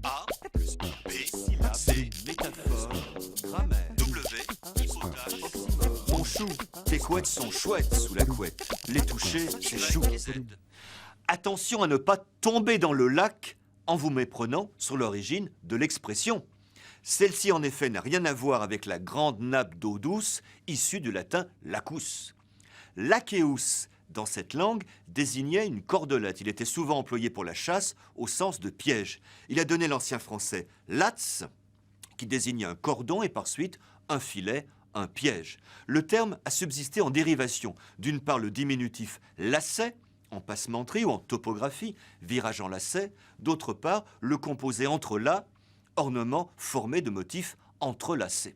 A plus B, C, Métaphore, grammaire, W, hypothèse, mon chou, tes couettes sont chouettes sous la couette. Les toucher, c'est chou. Z. Attention à ne pas tomber dans le lac en vous méprenant sur l'origine de l'expression. Celle-ci, en effet, n'a rien à voir avec la grande nappe d'eau douce issue du latin lacus. Lacheus, dans cette langue, désignait une cordelette. Il était souvent employé pour la chasse au sens de piège. Il a donné l'ancien français latz, qui désignait un cordon, et par suite un filet, un piège. Le terme a subsisté en dérivation. D'une part, le diminutif lacet, en passementerie ou en topographie, virage en lacet. D'autre part, le composé entre la, ornement formé de motifs entrelacés.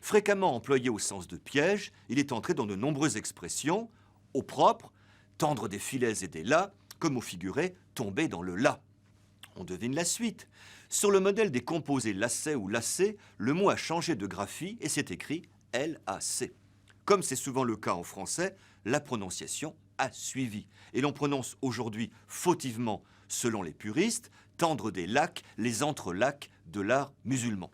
Fréquemment employé au sens de piège, il est entré dans de nombreuses expressions, au propre, tendre des filets et des lacs, comme au figuré, tomber dans le lac. On devine la suite. Sur le modèle des composés lacet ou lacé, le mot a changé de graphie et s'est écrit L-A-C. Comme c'est souvent le cas en français, la prononciation a suivi. Et l'on prononce aujourd'hui fautivement, selon les puristes, tendre des lacs, les entrelacs de l'art musulman.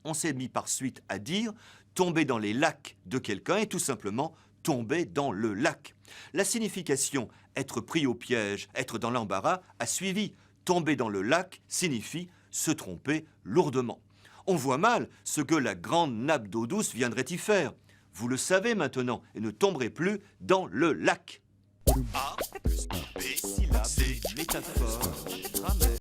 On s'est mis par suite à dire tomber dans les lacs de quelqu'un et tout simplement tomber dans le lac. La signification être pris au piège, être dans l'embarras a suivi. Tomber dans le lac signifie se tromper lourdement. On voit mal ce que la grande nappe d'eau douce viendrait y faire. Vous le savez maintenant et ne tomberez plus dans le lac. A plus B, Syllabes, C, métaphore, grammaire.